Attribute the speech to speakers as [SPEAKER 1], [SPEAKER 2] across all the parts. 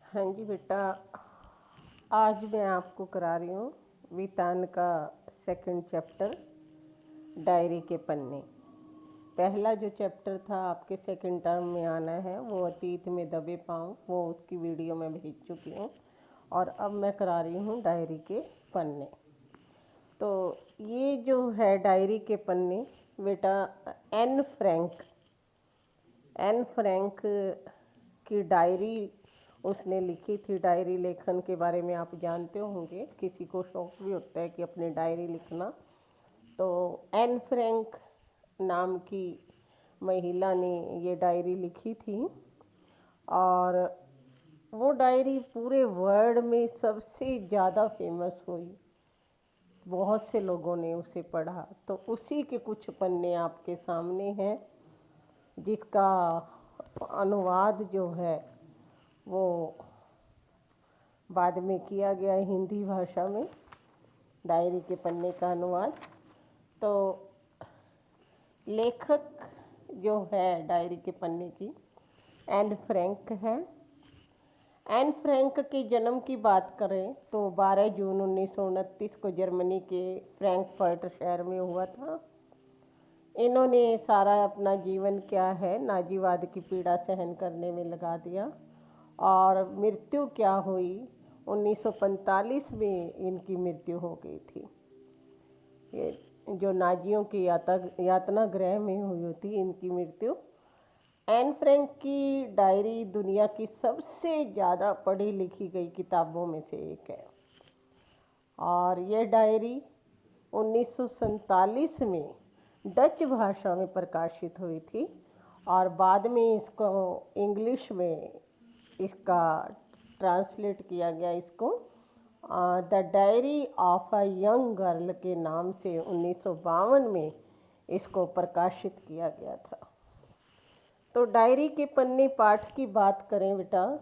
[SPEAKER 1] हाँ जी बेटा, आज मैं आपको करा रही हूँ वितान का सेकंड चैप्टर, डायरी के पन्ने। पहला जो चैप्टर था आपके सेकंड टर्म में आना है वो अतीत में दबे पाँव, वो उसकी वीडियो मैं भेज चुकी हूँ। और अब मैं करा रही हूँ डायरी के पन्ने। तो ये जो है डायरी के पन्ने बेटा, एन फ्रैंक की डायरी उसने लिखी थी। डायरी लेखन के बारे में आप जानते होंगे, किसी को शौक भी होता है कि अपनी डायरी लिखना। तो एन फ्रैंक नाम की महिला ने ये डायरी लिखी थी और वो डायरी पूरे वर्ल्ड में सबसे ज़्यादा फेमस हुई। बहुत से लोगों ने उसे पढ़ा। तो उसी के कुछ पन्ने आपके सामने हैं, जिसका अनुवाद जो है वो बाद में किया गया है हिंदी भाषा में, डायरी के पन्ने का अनुवाद। तो लेखक जो है डायरी के पन्ने की एन फ्रैंक है। एन फ्रैंक के जन्म की बात करें तो 12 जून 1929 को जर्मनी के फ्रैंकफर्ट शहर में हुआ था। इन्होंने सारा अपना जीवन क्या है नाजीवाद की पीड़ा सहन करने में लगा दिया और मृत्यु क्या हुई 1945 में इनकी मृत्यु हो गई थी। ये जो नाजियों की यातना गृह में हुई थी इनकी मृत्यु। एन फ्रैंक की डायरी दुनिया की सबसे ज़्यादा पढ़ी लिखी गई किताबों में से एक है और ये डायरी 1947 में डच भाषा में प्रकाशित हुई थी और बाद में इसको इंग्लिश में इसका ट्रांसलेट किया गया। इसको the diary of a young girl के नाम से 1952 में इसको प्रकाशित किया गया था। तो डायरी के पन्ने पाठ की बात करें बेटा,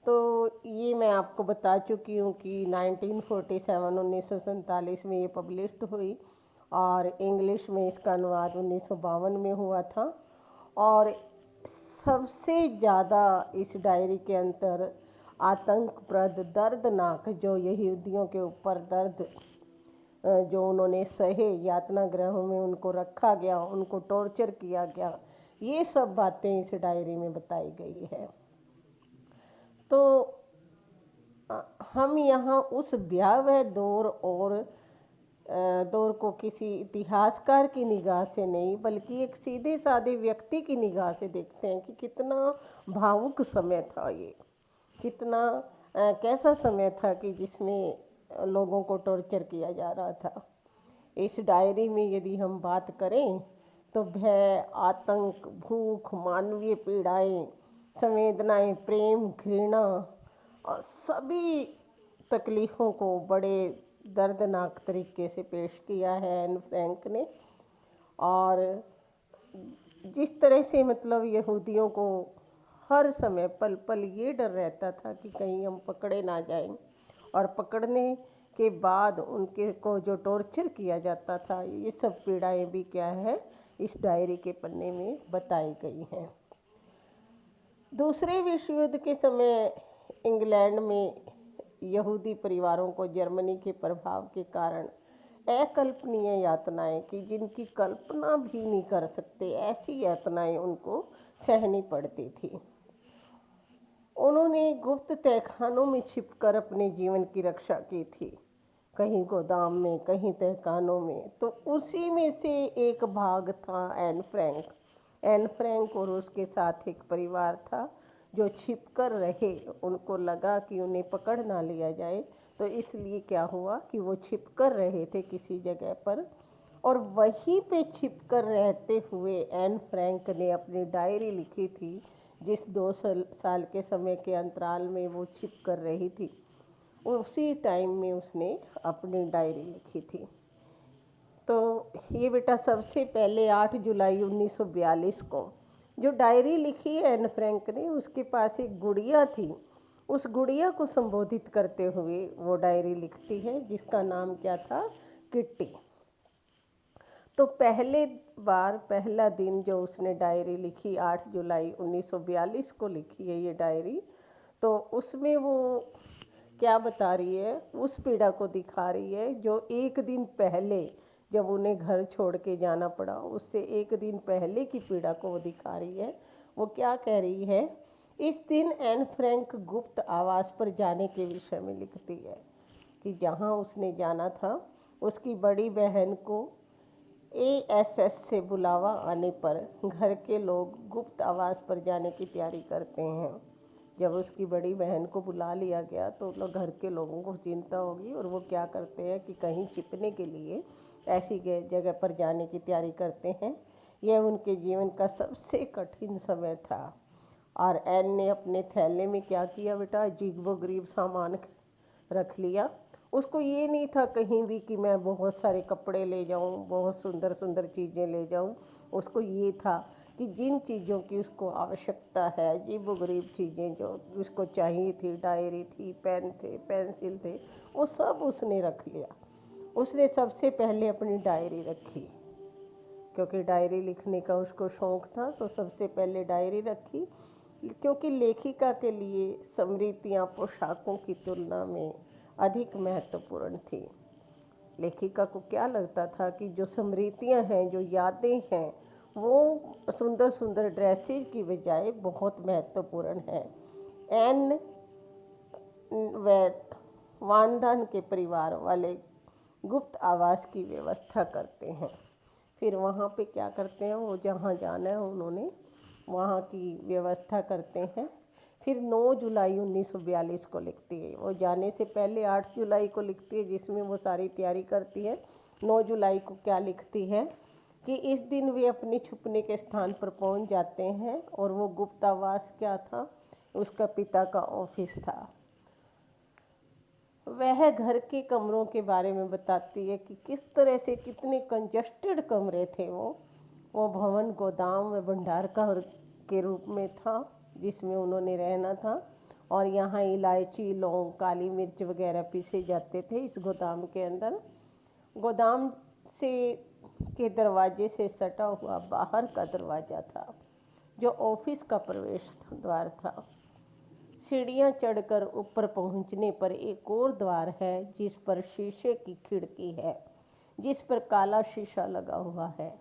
[SPEAKER 1] तो ये मैं आपको बता चुकी हूँ कि 1947 में ये पब्लिश्ड हुई और इंग्लिश में इसका अनुवाद 1952 में हुआ था। और सबसे ज़्यादा इस डायरी के अंदर आतंकप्रद दर्दनाक जो यहूदियों के ऊपर दर्द जो उन्होंने सहे, यातना गृहों में उनको रखा गया, उनको टॉर्चर किया गया, ये सब बातें इस डायरी में बताई गई है। तो हम यहाँ उस भयावह दौर को किसी इतिहासकार की निगाह से नहीं बल्कि एक सीधे साधे व्यक्ति की निगाह से देखते हैं कि कितना भावुक समय था ये, कितना कैसा समय था कि जिसमें लोगों को टॉर्चर किया जा रहा था। इस डायरी में यदि हम बात करें तो भय, आतंक, भूख, मानवीय पीड़ाएं, संवेदनाएं, प्रेम, घृणा और सभी तकलीफ़ों को बड़े दर्दनाक तरीके से पेश किया है एन फ्रैंक ने। और जिस तरह से मतलब यहूदियों को हर समय पल पल ये डर रहता था कि कहीं हम पकड़े ना जाएं, और पकड़ने के बाद उनके को जो टॉर्चर किया जाता था, ये सब पीड़ाएं भी क्या है इस डायरी के पन्ने में बताई गई हैं। दूसरे विश्व युद्ध के समय इंग्लैंड में यहूदी परिवारों को जर्मनी के प्रभाव के कारण अकल्पनीय यातनाएं कि जिनकी कल्पना भी नहीं कर सकते, ऐसी यातनाएं उनको सहनी पड़ती थी। उन्होंने गुप्त तहखानों में छिपकर अपने जीवन की रक्षा की थी, कहीं गोदाम में, कहीं तहखानों में। तो उसी में से एक भाग था एन फ्रैंक। एन फ्रैंक और उसके साथ एक परिवार था जो छिपकर रहे। उनको लगा कि उन्हें पकड़ ना लिया जाए, तो इसलिए क्या हुआ कि वो छिपकर रहे थे किसी जगह पर। और वहीं पे छिपकर रहते हुए एन फ्रैंक ने अपनी डायरी लिखी थी, जिस 2 साल के समय के अंतराल में वो छिप कर रही थी, उसी टाइम में उसने अपनी डायरी लिखी थी। तो ये बेटा सबसे पहले 8 जुलाई 1942 को जो डायरी लिखी है एन फ्रैंक ने, उसके पास एक गुड़िया थी। उस गुड़िया को संबोधित करते हुए वो डायरी लिखती है, जिसका नाम क्या था, किट्टी। तो पहला दिन जो उसने डायरी लिखी 8 जुलाई 1942 को लिखी है ये डायरी। तो उसमें वो क्या बता रही है, उस पीड़ा को दिखा रही है जो एक दिन पहले जब उन्हें घर छोड़ के जाना पड़ा, उससे एक दिन पहले की पीड़ा को वो दिखा रही है। वो क्या कह रही है, इस दिन एन फ्रैंक गुप्त आवास पर जाने के विषय में लिखती है कि जहाँ उसने जाना था, उसकी बड़ी बहन को एएसएस से बुलावा आने पर घर के लोग गुप्त आवास पर जाने की तैयारी करते हैं। जब उसकी बड़ी बहन को बुला लिया गया तो लोग, घर के लोगों को चिंता होगी और वो क्या करते हैं कि कहीं छिपने के लिए ऐसी जगह पर जाने की तैयारी करते हैं। यह उनके जीवन का सबसे कठिन समय था। और एन ने अपने थैले में क्या किया बेटा, अजीबो गरीब सामान रख लिया। उसको ये नहीं था कहीं भी कि मैं बहुत सारे कपड़े ले जाऊं, बहुत सुंदर सुंदर चीज़ें ले जाऊं। उसको ये था कि जिन चीज़ों की उसको आवश्यकता है, अजीबोगरीब चीज़ें जो उसको चाहिए थी, डायरी थी, पेन थे, पेंसिल थे, वो सब उसने रख लिया। उसने सबसे पहले अपनी डायरी रखी, क्योंकि डायरी लिखने का उसको शौक़ था, तो सबसे पहले डायरी रखी। क्योंकि लेखिका के लिए स्मृतियाँ पोशाकों की तुलना में अधिक महत्वपूर्ण थी। लेखिका को क्या लगता था कि जो स्मृतियाँ हैं, जो यादें हैं, वो सुंदर सुंदर ड्रेसेस की बजाय बहुत महत्वपूर्ण है। एन व वानदान के परिवार वाले गुप्त आवास की व्यवस्था करते हैं। फिर वहाँ पे क्या करते हैं, वो जहाँ जाना है उन्होंने वहाँ की व्यवस्था करते हैं। फिर 9 जुलाई 1942 को लिखती है। वो जाने से पहले 8 जुलाई को लिखती है, जिसमें वो सारी तैयारी करती है। 9 जुलाई को क्या लिखती है कि इस दिन वे अपने छुपने के स्थान पर पहुंच जाते हैं, और वो गुप्तावास क्या था, उसका पिता का ऑफिस था। वह घर के कमरों के बारे में बताती है कि किस तरह से कितने कंजस्टेड कमरे थे। वो भवन गोदाम व भंडार के रूप में था जिसमें उन्होंने रहना था। और यहाँ इलायची, लौंग, काली मिर्च वगैरह पीसे जाते थे इस गोदाम के अंदर। गोदाम से के दरवाजे से सटा हुआ बाहर का दरवाज़ा था, जो ऑफिस का प्रवेश द्वार था। सीढ़ियाँ चढ़कर ऊपर पहुँचने पर एक और द्वार है, जिस पर शीशे की खिड़की है, जिस पर काला शीशा लगा हुआ है।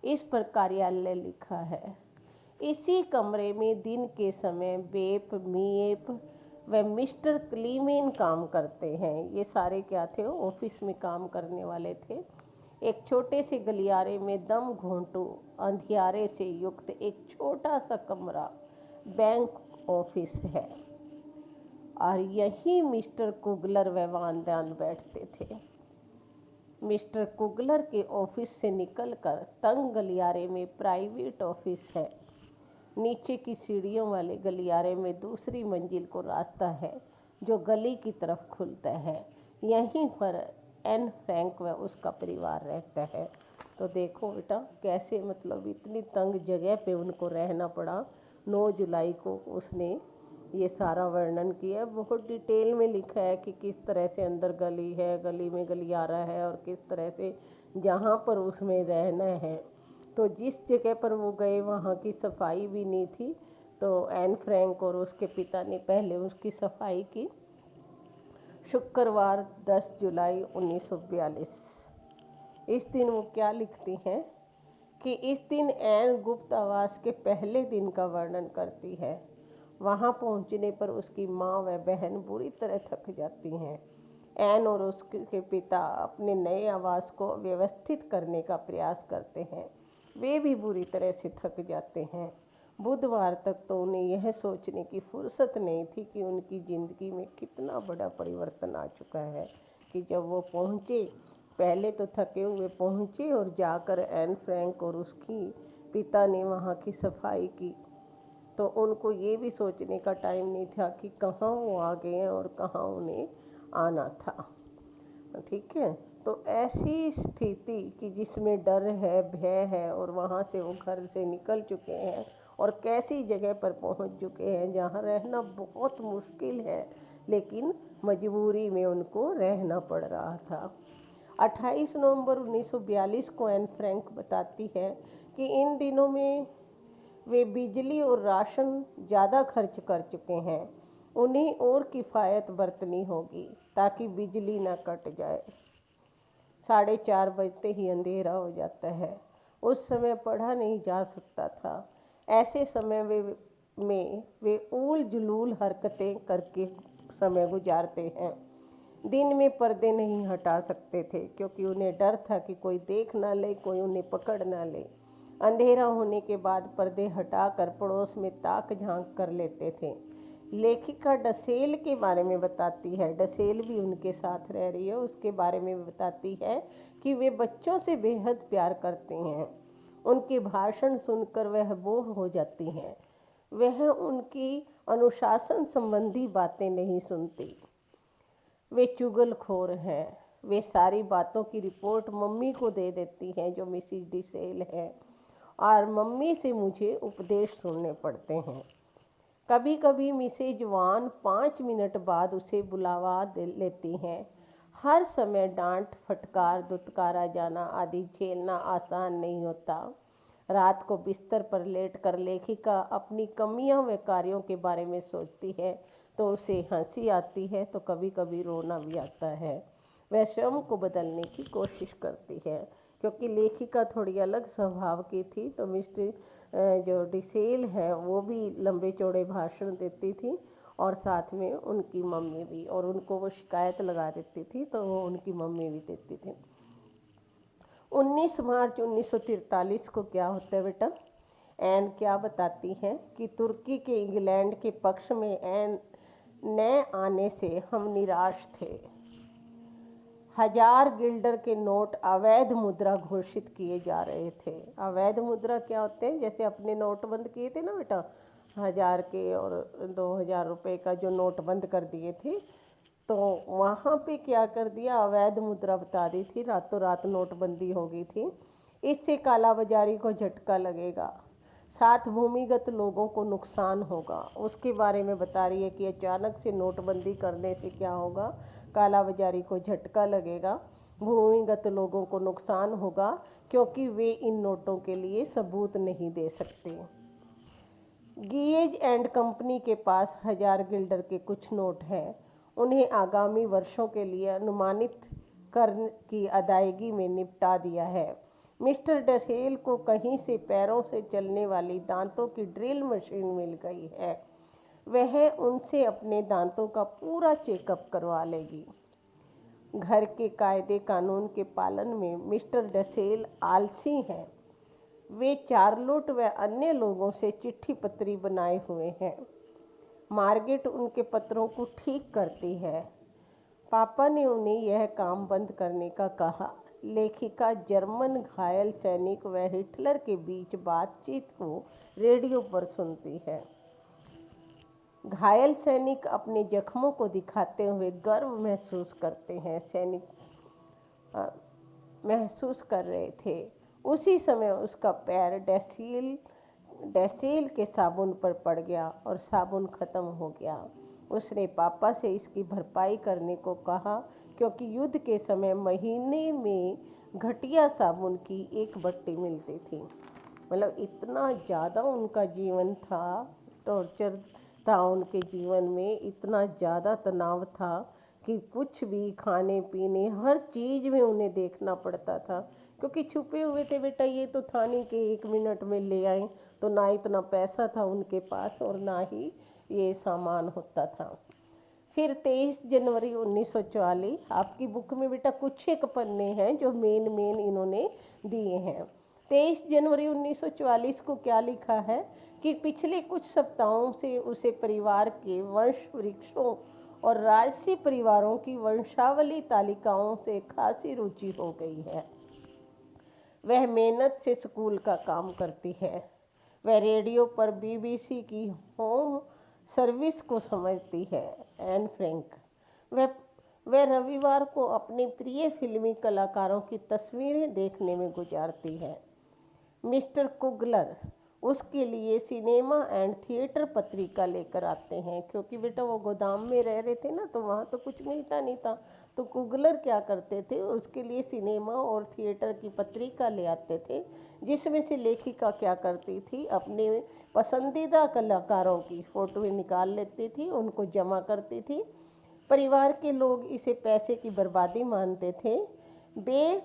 [SPEAKER 1] इस पर कार्यालय लिखा है। इसी कमरे में दिन के समय बेप, मीएप व मिस्टर क्लीमेन काम करते हैं। ये सारे क्या थे, ऑफिस में काम करने वाले थे। एक छोटे से गलियारे में दम घोंटू अंधियारे से युक्त एक छोटा सा कमरा बैंक ऑफिस है, और यही मिस्टर कुगलर व वानदान बैठते थे। मिस्टर कुगलर के ऑफिस से निकलकर तंग गलियारे में प्राइवेट ऑफिस है। नीचे की सीढ़ियों वाले गलियारे में दूसरी मंजिल को रास्ता है जो गली की तरफ खुलता है। यहीं पर एन फ्रैंक व उसका परिवार रहता है। तो देखो बेटा कैसे मतलब इतनी तंग जगह पे उनको रहना पड़ा। 9 जुलाई को उसने ये सारा वर्णन किया, बहुत डिटेल में लिखा है कि किस तरह से अंदर गली है, गली में गलियारा है, और किस तरह से जहाँ पर उसमें रहना है। तो जिस जगह पर वो गए वहाँ की सफाई भी नहीं थी, तो एन फ्रैंक और उसके पिता ने पहले उसकी सफाई की। शुक्रवार 10 जुलाई 1942। इस दिन वो क्या लिखती हैं कि इस दिन एन गुप्त आवास के पहले दिन का वर्णन करती है। वहाँ पहुँचने पर उसकी माँ व बहन बुरी तरह थक जाती हैं। एन और उसके पिता अपने नए आवास को व्यवस्थित करने का प्रयास करते हैं। वे भी बुरी तरह से थक जाते हैं। बुधवार तक तो उन्हें यह सोचने की फुर्सत नहीं थी कि उनकी ज़िंदगी में कितना बड़ा परिवर्तन आ चुका है कि जब वो पहुँचे, पहले तो थके हुए पहुँचे और जाकर एन फ्रैंक और उसकी पिता ने वहाँ की सफाई की, तो उनको ये भी सोचने का टाइम नहीं था कि कहाँ वो आ गए हैं और कहाँ उन्हें आना था। ठीक है, तो ऐसी स्थिति कि जिसमें डर है, भय है, और वहाँ से वो घर से निकल चुके हैं और कैसी जगह पर पहुँच चुके हैं जहाँ रहना बहुत मुश्किल है, लेकिन मजबूरी में उनको रहना पड़ रहा था। 28 नवंबर 1942 को एन फ्रैंक बताती है कि इन दिनों में वे बिजली और राशन ज़्यादा खर्च कर चुके हैं। उन्हें और किफ़ायत बरतनी होगी ताकि बिजली ना कट जाए। 4:30 बजते ही अंधेरा हो जाता है। उस समय पढ़ा नहीं जा सकता था। ऐसे समय में वे ऊल जुलूल हरकतें करके समय गुजारते हैं। दिन में पर्दे नहीं हटा सकते थे क्योंकि उन्हें डर था कि कोई देख ना ले, कोई उन्हें पकड़ ना ले। अंधेरा होने के बाद पर्दे हटाकर पड़ोस में ताक झांक कर लेते थे। लेखिका डसेल के बारे में बताती है, डसेल भी उनके साथ रह रही है, उसके बारे में बताती है कि वे बच्चों से बेहद प्यार करते हैं। उनके भाषण सुनकर वह बोर हो जाती हैं। वह उनकी अनुशासन संबंधी बातें नहीं सुनती। वे चुगलखोर हैं। वे सारी बातों की रिपोर्ट मम्मी को दे देती हैं जो मिसिज डिसेल हैं, और मम्मी से मुझे उपदेश सुनने पड़ते हैं। कभी कभी मिसेज वान 5 मिनट बाद उसे बुलावा लेती हैं। हर समय डांट फटकार दुत्कारा जाना आदि झेलना आसान नहीं होता। रात को बिस्तर पर लेटकर लेखिका अपनी कमियां व कार्यों के बारे में सोचती है तो उसे हंसी आती है तो कभी कभी रोना भी आता है। वह स्वयं को बदलने की कोशिश करती है। क्योंकि लेखिका थोड़ी अलग स्वभाव की थी तो मिस्टर जो डिसेल है वो भी लंबे चौड़े भाषण देती थी, और साथ में उनकी मम्मी भी, और उनको वो शिकायत लगा देती थी तो वो उनकी मम्मी भी देती थी। 19 मार्च 1943 को क्या होता है बेटा? एन क्या बताती है कि तुर्की के इंग्लैंड के पक्ष में एन न आने से हम निराश थे। 1000 गिल्डर के नोट अवैध मुद्रा घोषित किए जा रहे थे। अवैध मुद्रा क्या होते हैं? जैसे अपने नोट बंद किए थे ना बेटा, 1000 के और 2000 रुपये का जो नोट बंद कर दिए थे, तो वहाँ पे क्या कर दिया, अवैध मुद्रा बता दी थी, रातों रात नोटबंदी हो गई थी। इससे काला बाजारी को झटका लगेगा, साथ भूमिगत लोगों को नुकसान होगा। उसके बारे में बता रही है कि अचानक से नोटबंदी करने से क्या होगा, काला बाजारी को झटका लगेगा, भूमिगत लोगों को नुकसान होगा क्योंकि वे इन नोटों के लिए सबूत नहीं दे सकते। गिएज एंड कंपनी के पास 1000 गिल्डर के कुछ नोट हैं। उन्हें आगामी वर्षों के लिए अनुमानित कर की अदायगी में निपटा दिया है। मिस्टर डसेल को कहीं से पैरों से चलने वाली दांतों की ड्रिल मशीन मिल गई है। वह उनसे अपने दांतों का पूरा चेकअप करवा लेगी। घर के कायदे कानून के पालन में मिस्टर डसेल आलसी हैं। वे चार्लोट व अन्य लोगों से चिट्ठी पत्री बनाए हुए हैं। मार्गेट उनके पत्रों को ठीक करती है। पापा ने उन्हें यह काम बंद करने का कहा। लेखिका जर्मन घायल सैनिक व हिटलर के बीच बातचीत को रेडियो पर सुनती है। घायल सैनिक अपने जख्मों को दिखाते हुए गर्व महसूस करते हैं। सैनिक महसूस कर रहे थे। उसी समय उसका पैर डसेल के साबुन पर पड़ गया और साबुन खत्म हो गया। उसने पापा से इसकी भरपाई करने को कहा क्योंकि युद्ध के समय महीने में घटिया साबुन की एक बट्टी मिलती थी। मतलब इतना ज़्यादा उनका जीवन था, टॉर्चर था उनके जीवन में, इतना ज़्यादा तनाव था कि कुछ भी खाने पीने हर चीज़ में उन्हें देखना पड़ता था, क्योंकि छुपे हुए थे बेटा। ये तो था नहीं कि 1 मिनट में ले आए, तो ना इतना पैसा था उनके पास और ना ही ये सामान होता था। फिर 23 जनवरी 1944, आपकी बुक में बेटा कुछ एक पन्ने हैं जो मेन इन्होंने दिए हैं। 23 जनवरी 1944 को क्या लिखा है कि पिछले कुछ सप्ताहों से उसे परिवार के वंश वृक्षों और राजसी परिवारों की वंशावली तालिकाओं से खासी रुचि हो गई है। वह मेहनत से स्कूल का काम करती है। वह रेडियो पर बीबीसी की होम सर्विस को समझती है। एन फ्रैंक वह रविवार को अपने प्रिय फिल्मी कलाकारों की तस्वीरें देखने में गुजारती है। मिस्टर कुगलर उसके लिए सिनेमा एंड थिएटर पत्रिका लेकर आते हैं, क्योंकि बेटा वो गोदाम में रह रहे थे ना, तो वहाँ तो कुछ मिलता नहीं था। तो कुगलर क्या करते थे, उसके लिए सिनेमा और थिएटर की पत्रिका ले आते थे, जिसमें से लेखिका क्या करती थी, अपने पसंदीदा कलाकारों की फ़ोटो निकाल लेती थी, उनको जमा करती थी। परिवार के लोग इसे पैसे की बर्बादी मानते थे। बे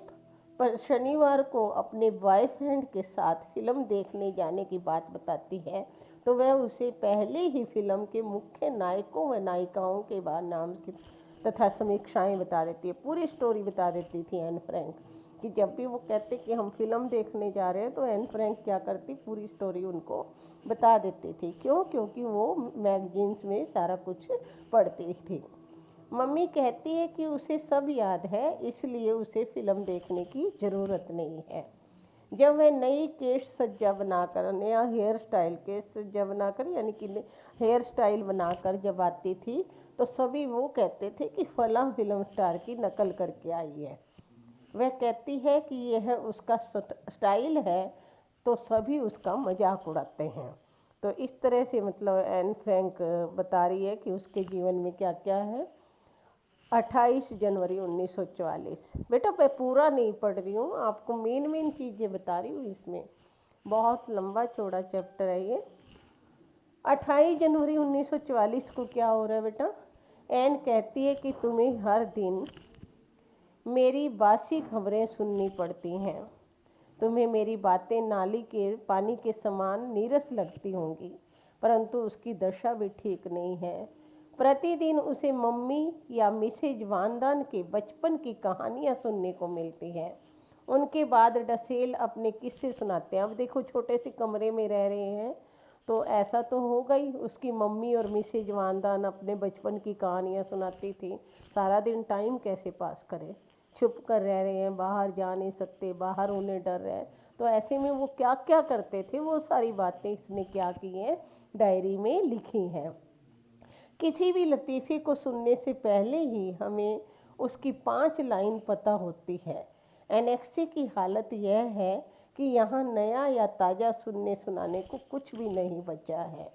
[SPEAKER 1] पर शनिवार को अपने बॉयफ्रेंड के साथ फिल्म देखने जाने की बात बताती है, तो वह उसे पहले ही फिल्म के मुख्य नायकों व नायिकाओं के बाद नाम की तथा समीक्षाएं बता देती है। पूरी स्टोरी बता देती थी एन फ्रैंक कि जब भी वो कहते कि हम फिल्म देखने जा रहे हैं, तो एन फ्रैंक क्या करती, पूरी स्टोरी उनको बता देती थी। क्यों? क्योंकि वो मैगजीन्स में सारा कुछ पढ़ती थी। मम्मी कहती है कि उसे सब याद है, इसलिए उसे फिल्म देखने की ज़रूरत नहीं है। जब वह नई केश सज्जा बनाकर, नया हेयर स्टाइल केश सज्जा बनाकर यानी कि हेयर स्टाइल बनाकर जब आती थी, तो सभी वो कहते थे कि फलां फिल्म स्टार की नकल करके आई है। वह कहती है कि यह उसका स्टाइल है, तो सभी उसका मजाक उड़ाते हैं। तो इस तरह से मतलब एन फ्रैंक बता रही है कि उसके जीवन में क्या क्या है। 28 जनवरी 1944। बेटा मैं पूरा नहीं पढ़ रही हूँ, आपको मेन चीज़ें बता रही हूँ, इसमें बहुत लंबा चौड़ा चैप्टर है ये। 28 जनवरी 1944 को क्या हो रहा है बेटा, एन कहती है कि तुम्हें हर दिन मेरी बासी खबरें सुननी पड़ती हैं। तुम्हें मेरी बातें नाली के पानी के समान नीरस लगती होंगी, परंतु उसकी दशा भी ठीक नहीं है। प्रतिदिन उसे मम्मी या मिसेज वांदान के बचपन की कहानियाँ सुनने को मिलती हैं। उनके बाद डसेल अपने किस्से सुनाते हैं। अब देखो छोटे से कमरे में रह रहे हैं, तो ऐसा तो हो गई, उसकी मम्मी और मिसेज वांदान अपने बचपन की कहानियाँ सुनाती थी। सारा दिन टाइम कैसे पास करें, छुप कर रह रहे हैं, बाहर जा नहीं सकते, बाहर उन्हें डर है। तो ऐसे में वो क्या क्या करते थे, वो सारी बातें इसने क्या की हैं, डायरी में लिखी हैं। किसी भी लतीफ़े को सुनने से पहले ही हमें उसकी 5 लाइन पता होती है। एनेक्सी की हालत यह है कि यहाँ नया या ताज़ा सुनने सुनाने को कुछ भी नहीं बचा है।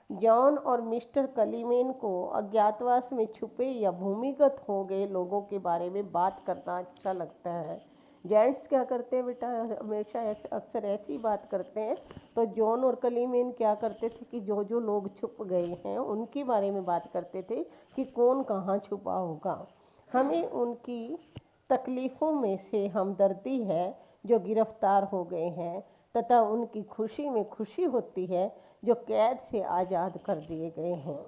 [SPEAKER 1] जॉन और मिस्टर कलीमेन को अज्ञातवास में छुपे या भूमिगत हो गए लोगों के बारे में बात करना अच्छा लगता है। जेंट्स क्या करते हैं बेटा, हमेशा अक्सर ऐसी बात करते हैं। तो जॉन और कलीमेन क्या करते थे कि जो जो लोग छुप गए हैं उनके बारे में बात करते थे कि कौन कहाँ छुपा होगा। हमें उनकी तकलीफ़ों में से हमदर्दी है जो गिरफ्तार हो गए हैं, तथा उनकी खुशी में खुशी होती है जो कैद से आज़ाद कर दिए गए हैं।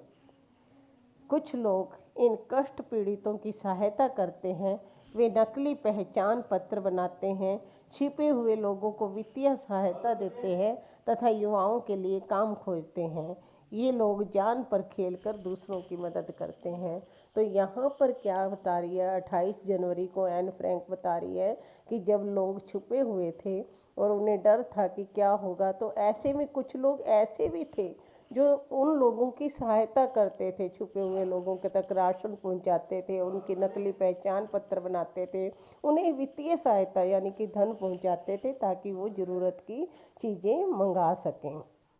[SPEAKER 1] कुछ लोग इन कष्ट पीड़ितों की सहायता करते हैं। वे नकली पहचान पत्र बनाते हैं, छिपे हुए लोगों को वित्तीय सहायता देते हैं तथा युवाओं के लिए काम खोजते हैं। ये लोग जान पर खेलकर दूसरों की मदद करते हैं। तो यहाँ पर क्या बता रही है, 28 जनवरी को एन फ्रैंक बता रही है कि जब लोग छुपे हुए थे और उन्हें डर था कि क्या होगा, तो ऐसे में कुछ लोग ऐसे भी थे जो उन लोगों की सहायता करते थे, छुपे हुए लोगों के तक राशन पहुंचाते थे, उनकी नकली पहचान पत्र बनाते थे, उन्हें वित्तीय सहायता यानी कि धन पहुंचाते थे ताकि वो ज़रूरत की चीज़ें मंगा सकें।